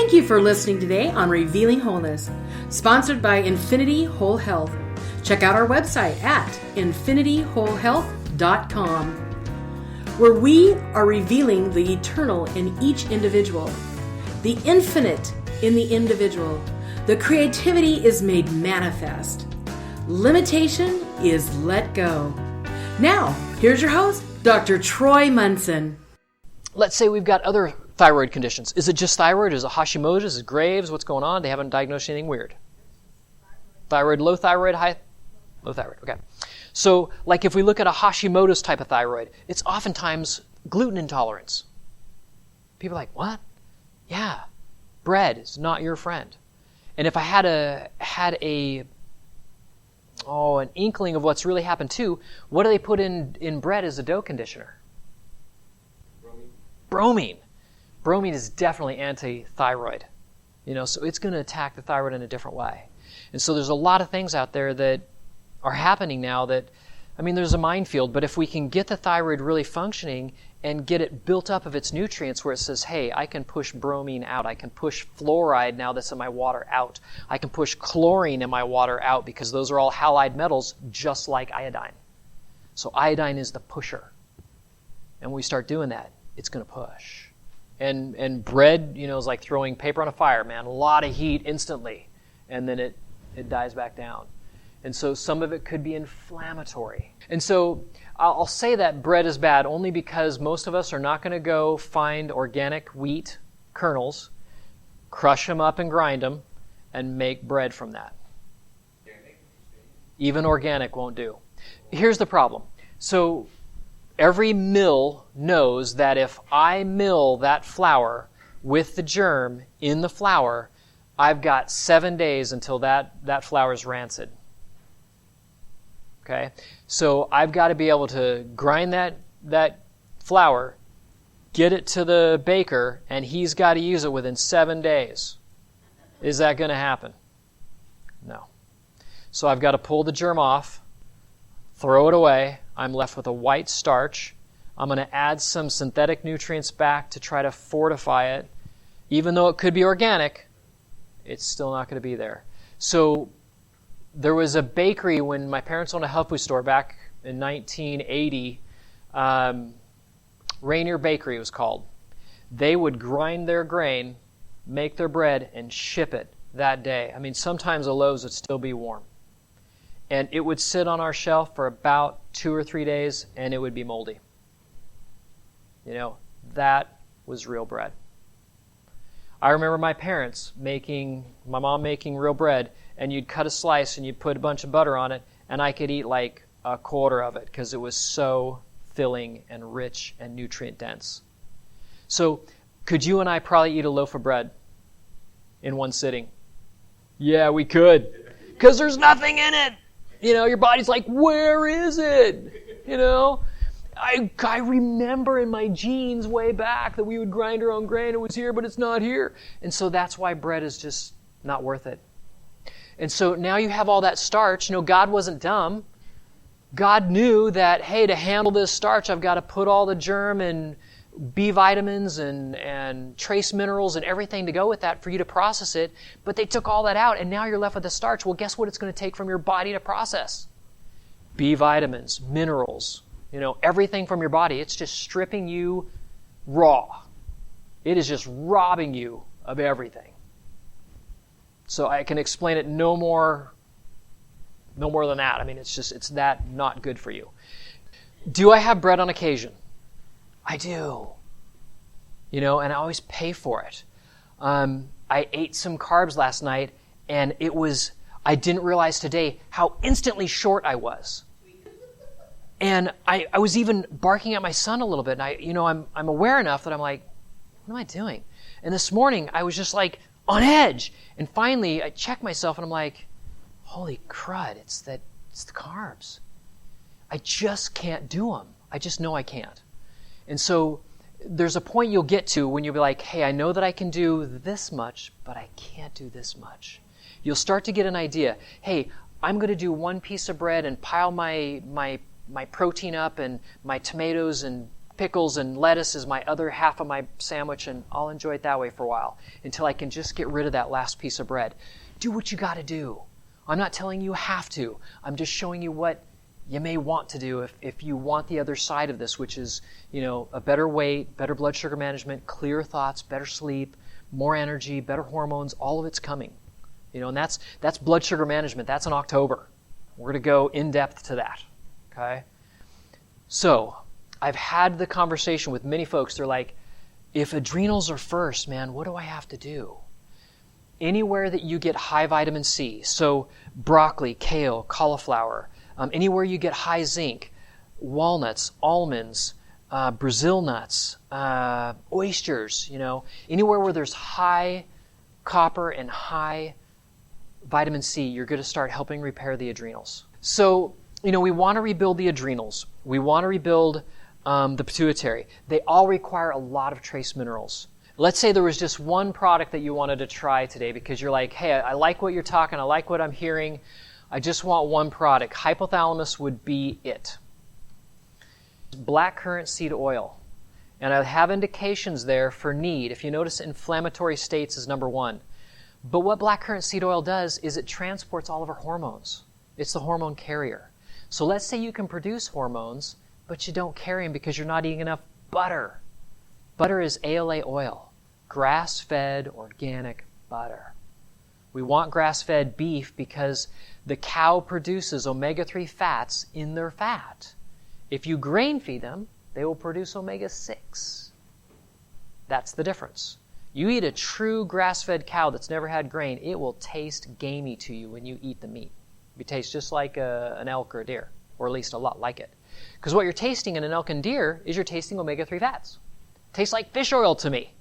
Thank you for listening today on Revealing Wholeness, sponsored by Infinity Whole Health. Check out our website at infinityWholeHealth.com, where we are revealing the eternal in each individual, the infinite in the individual. The creativity is made manifest. Limitation is let go. Now, here's your host, Dr. Troy Munson. Let's say we've got other thyroid conditions. Is it just thyroid? Is it Hashimoto's? Is it Graves'? What's going on? They haven't diagnosed anything weird. Thyroid, low thyroid, high? Low thyroid, okay. So, like if we look at a Hashimoto's type of thyroid, it's oftentimes gluten intolerance. People are like, what? Yeah, bread is not your friend. And if I had an inkling of what's really happened too, what do they put in bread as a dough conditioner? Bromine. Bromine is definitely anti-thyroid. So it's going to attack the thyroid in a different way. And so there's a lot of things out there that are happening now that, there's a minefield, but if we can get the thyroid really functioning and get it built up of its nutrients where it says, hey, I can push bromine out, I can push fluoride now that's in my water out, I can push chlorine in my water out because those are all halide metals just like iodine. So iodine is the pusher. And when we start doing that, it's going to push. And bread, is like throwing paper on a fire, man. A lot of heat instantly, and then it dies back down. And so some of it could be inflammatory. And so I'll say that bread is bad only because most of us are not going to go find organic wheat kernels, crush them up and grind them, and make bread from that. Even organic won't do. Here's the problem. So every mill knows that if I mill that flour with the germ in the flour, I've got 7 days until that flour is rancid. Okay? So I've got to be able to grind that flour, get it to the baker, and he's got to use it within 7 days. Is that going to happen? No. So I've got to pull the germ off, throw it away. I'm left with a white starch. I'm going to add some synthetic nutrients back to try to fortify it. Even though it could be organic, it's still not going to be there. So there was a bakery when my parents owned a health food store back in 1980. Rainier Bakery was called. They would grind their grain, make their bread, and ship it that day. Sometimes the loaves would still be warm. And it would sit on our shelf for about 2 or 3 days, and it would be moldy. That was real bread. I remember my mom making real bread, and you'd cut a slice and you'd put a bunch of butter on it, and I could eat like a quarter of it because it was so filling and rich and nutrient dense. So could you and I probably eat a loaf of bread in one sitting? Yeah, we could. Because there's nothing in it. Your body's like, where is it? I remember in my genes way back that we would grind our own grain. It was here, but it's not here. And so that's why bread is just not worth it. And so now you have all that starch. God wasn't dumb. God knew that, hey, to handle this starch, I've got to put all the germ and B vitamins and trace minerals and everything to go with that for you to process it. But they took all that out, and now you're left with the starch. Well, guess what it's going to take from your body to process? B vitamins, minerals, everything from your body. It's just stripping you raw. It is just robbing you of everything. So I can explain it no more than that. It's that not good for you. Do I have bread on occasion? I do. And I always pay for it. I ate some carbs last night, and I didn't realize today how instantly short I was. And I was even barking at my son a little bit, and I'm aware enough that I'm like, what am I doing? And this morning, I was just like on edge. And finally, I checked myself, and I'm like, holy crud, it's the carbs. I just can't do them. I just know I can't. And so there's a point you'll get to when you'll be like, hey, I know that I can do this much, but I can't do this much. You'll start to get an idea. Hey, I'm going to do one piece of bread and pile my protein up and my tomatoes and pickles and lettuce is my other half of my sandwich, and I'll enjoy it that way for a while until I can just get rid of that last piece of bread. Do what you got to do. I'm not telling you have to. I'm just showing you what you may want to do if you want the other side of this, which is, a better weight, better blood sugar management, clearer thoughts, better sleep, more energy, better hormones. All of it's coming. And that's blood sugar management. That's in October. We're going to go in depth to that. Okay? So, I've had the conversation with many folks. They're like, if adrenals are first, man, what do I have to do? Anywhere that you get high vitamin C, so broccoli, kale, cauliflower, anywhere you get high zinc, walnuts, almonds, Brazil nuts, oysters, anywhere where there's high copper and high vitamin C, you're going to start helping repair the adrenals. So, we want to rebuild the adrenals. We want to rebuild the pituitary. They all require a lot of trace minerals. Let's say there was just one product that you wanted to try today because you're like, hey, I like what you're talking, I like what I'm hearing, I just want one product. Hypothalamus would be it. Blackcurrant seed oil. And I have indications there for need. If you notice, inflammatory states is number one. But what blackcurrant seed oil does is it transports all of our hormones. It's the hormone carrier. So let's say you can produce hormones, but you don't carry them because you're not eating enough butter. Butter is ALA oil, grass-fed organic butter. We want grass-fed beef because the cow produces omega-3 fats in their fat. If you grain feed them, they will produce omega-6. That's the difference. You eat a true grass-fed cow that's never had grain, it will taste gamey to you when you eat the meat. It tastes just like an elk or a deer, or at least a lot like it. Because what you're tasting in an elk and deer is you're tasting omega-3 fats. Tastes like fish oil to me.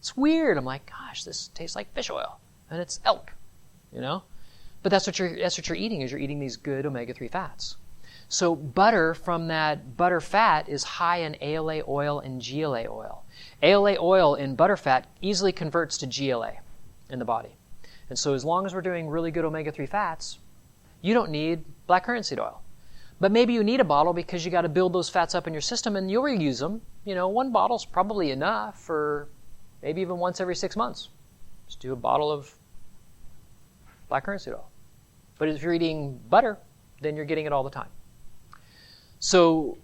It's weird. I'm like, gosh, this tastes like fish oil, and it's elk, But that's what you're eating. Is you're eating these good omega-3 fats. So butter from that butter fat is high in ALA oil and GLA oil. ALA oil in butter fat easily converts to GLA in the body, and so as long as we're doing really good omega-3 fats, you don't need blackcurrant seed oil. But maybe you need a bottle because you got to build those fats up in your system, and you'll reuse them. One bottle's probably enough for maybe even once every 6 months. Just do a bottle of blackcurrant seed oil. But if you're eating butter, then you're getting it all the time. So,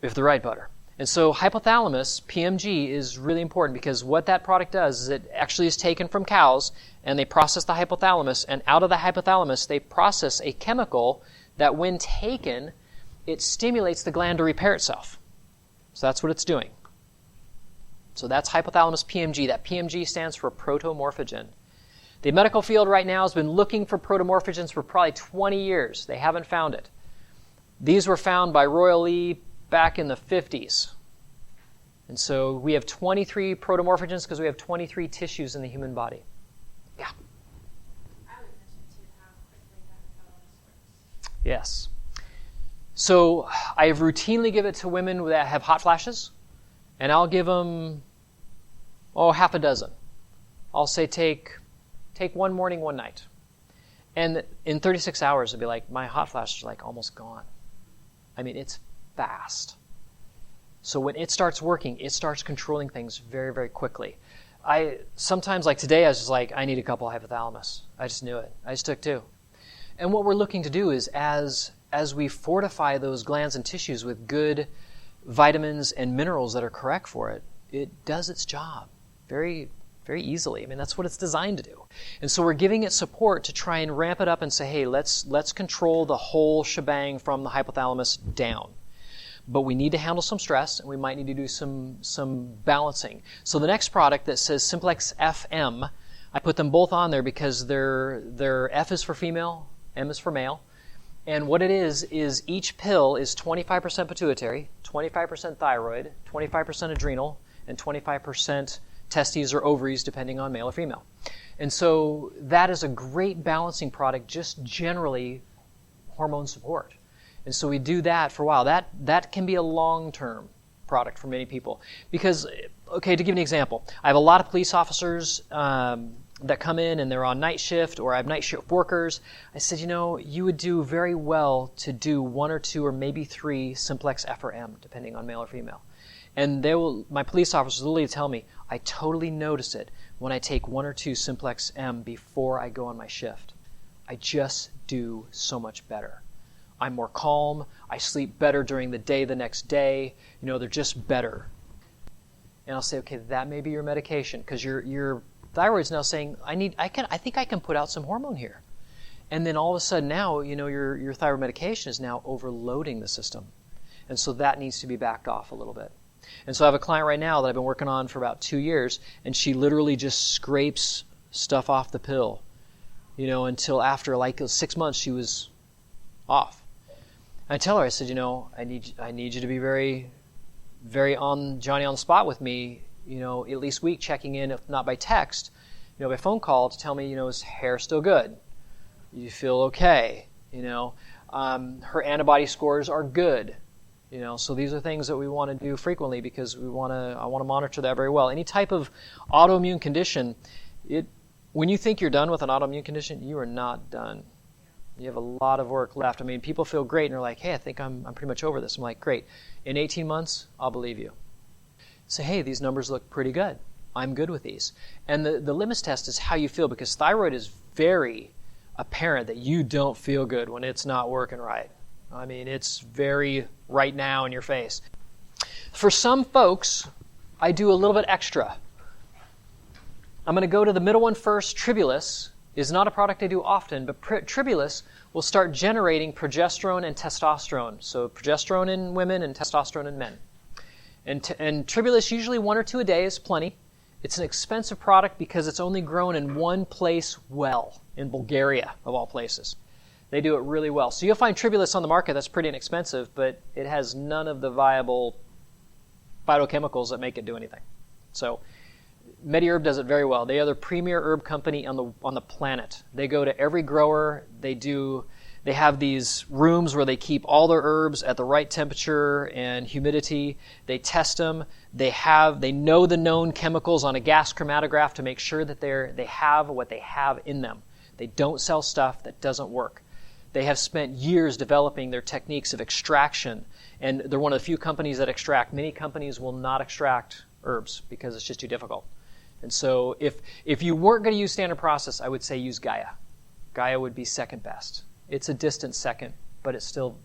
if the right butter. And so hypothalamus, PMG, is really important because what that product does is it actually is taken from cows and they process the hypothalamus, and out of the hypothalamus they process a chemical that when taken, it stimulates the gland to repair itself. So that's what it's doing. So that's hypothalamus PMG. That PMG stands for protomorphogen. The medical field right now has been looking for protomorphogens for probably 20 years. They haven't found it. These were found by Royal Lee back in the 50s. And so we have 23 protomorphogens because we have 23 tissues in the human body. Yeah. I would mention too how quickly hypothalamus works. Yes. So I routinely give it to women that have hot flashes, and I'll give them, half a dozen. I'll say take one morning, one night. And in 36 hours, it'll be like, my hot flashes are like almost gone. I mean, it's fast. So when it starts working, it starts controlling things very, very quickly. Sometimes, like today, I was just like, I need a couple of hypothalamus. I just knew it. I just took 2. And what we're looking to do is as we fortify those glands and tissues with good vitamins and minerals that are correct for it, it does its job very, very easily. I mean, that's what it's designed to do. And so we're giving it support to try and ramp it up and say, hey, let's control the whole shebang from the hypothalamus down. But we need to handle some stress, and we might need to do some balancing. So the next product that says Simplex FM, I put them both on there because their F is for female, M is for male. And what it is each pill is 25% pituitary, 25% thyroid, 25% adrenal, and 25% testes or ovaries, depending on male or female. And so that is a great balancing product, just generally hormone support. And so we do that for a while. That can be a long-term product for many people. Because, okay, to give an example, I have a lot of police officers that come in and they're on night shift, or I have night shift workers. I said, you would do very well to do 1 or 2 or maybe 3 Simplex F or M, depending on male or female. And my police officers literally tell me, I totally notice it when I take 1 or 2 Simplex M before I go on my shift. I just do so much better. I'm more calm. I sleep better during the day the next day. They're just better. And I'll say, okay, that may be your medication, because your thyroid's now saying, I think I can put out some hormone here. And then all of a sudden now, your thyroid medication is now overloading the system. And so that needs to be backed off a little bit. And so I have a client right now that I've been working on for about 2 years, and she literally just scrapes stuff off the pill, until after 6 months she was off. And I tell her, I said, I need you to be very, very on Johnny on the spot with me, at least week checking in, if not by text, by phone call to tell me, is hair still good? You feel okay? Her antibody scores are good. So these are things that we want to do frequently because I want to monitor that very well. Any type of autoimmune condition, when you think you're done with an autoimmune condition, you are not done. You have a lot of work left. I mean, people feel great and they're like, hey, I think I'm pretty much over this. I'm like, great. In 18 months, I'll believe you. Say, hey, these numbers look pretty good. I'm good with these. And the litmus test is how you feel, because thyroid is very apparent that you don't feel good when it's not working right. I mean, it's very right now in your face. For some folks, I do a little bit extra. I'm going to go to the middle one first. Tribulus is not a product I do often, but Tribulus will start generating progesterone and testosterone. So progesterone in women and testosterone in men. And Tribulus, usually 1 or 2 a day, is plenty. It's an expensive product because it's only grown in one place in Bulgaria, of all places. They do it really well. So you'll find Tribulus on the market that's pretty inexpensive, but it has none of the viable phytochemicals that make it do anything. So MediHerb does it very well. They are the premier herb company on the planet. They go to every grower. They have these rooms where they keep all their herbs at the right temperature and humidity. They test them. They know the known chemicals on a gas chromatograph to make sure that they have what they have in them. They don't sell stuff that doesn't work. They have spent years developing their techniques of extraction, and they're one of the few companies that extract. Many companies will not extract herbs because it's just too difficult. And so if you weren't going to use standard process, I would say use Gaia. Gaia would be second best. It's a distant second, but it's still,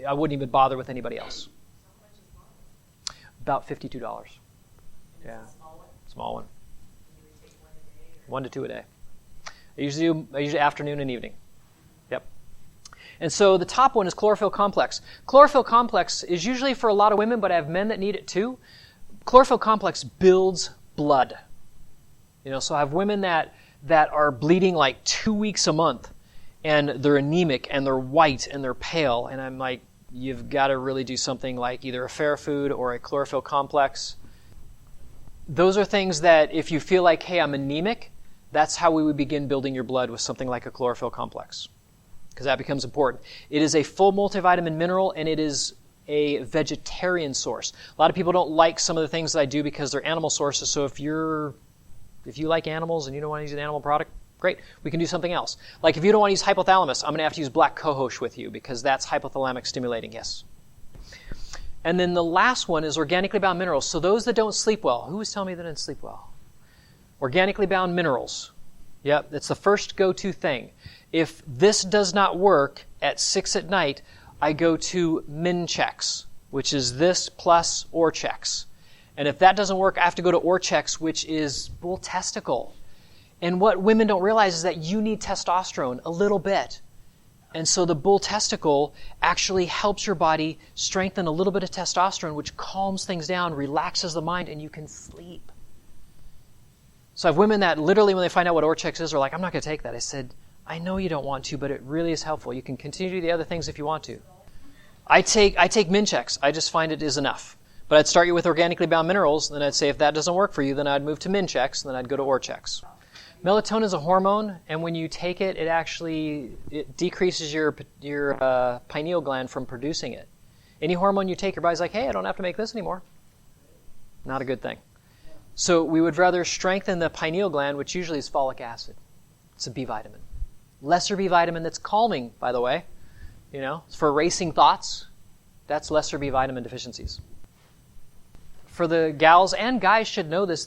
I wouldn't even bother with anybody else. About $52. Yeah, small one. 1 to 2 a day. I usually afternoon and evening. Yep. And so the top one is chlorophyll complex. Chlorophyll complex is usually for a lot of women, but I have men that need it too. Chlorophyll complex builds blood. So I have women that are bleeding like 2 weeks a month, and they're anemic, and they're white, and they're pale, and I'm like, you've got to really do something like either a fair food or a chlorophyll complex. Those are things that if you feel like, hey, I'm anemic, that's how we would begin building your blood, with something like a chlorophyll complex, because that becomes important. It is a full multivitamin mineral, and it is a vegetarian source. A lot of people don't like some of the things that I do because they're animal sources, so if you like animals and you don't want to use an animal product, great, we can do something else. Like if you don't want to use hypothalamus, I'm going to have to use black cohosh with you because that's hypothalamic stimulating, yes. And then the last one is organically bound minerals. So those that don't sleep well, who was telling me they didn't sleep well? Organically bound minerals. Yep, that's the first go-to thing. If this does not work at 6 at night, I go to Minchex, which is this plus Orchex. And if that doesn't work, I have to go to Orchex, which is bull testicle. And what women don't realize is that you need testosterone a little bit. And so the bull testicle actually helps your body strengthen a little bit of testosterone, which calms things down, relaxes the mind, and you can sleep. So I have women that literally, when they find out what Orchex is, are like, I'm not going to take that. I said, I know you don't want to, but it really is helpful. You can continue to do the other things if you want to. I take Minchex. I just find it is enough. But I'd start you with organically bound minerals, then I'd say if that doesn't work for you, then I'd move to Minchex, and then I'd go to Orchex. Melatonin is a hormone, and when you take it, it decreases your pineal gland from producing it. Any hormone you take, your body's like, hey, I don't have to make this anymore. Not a good thing. So we would rather strengthen the pineal gland, which usually is folic acid. It's a B vitamin. Lesser B vitamin that's calming, by the way. It's for racing thoughts. That's lesser B vitamin deficiencies. for the gals, and guys should know this,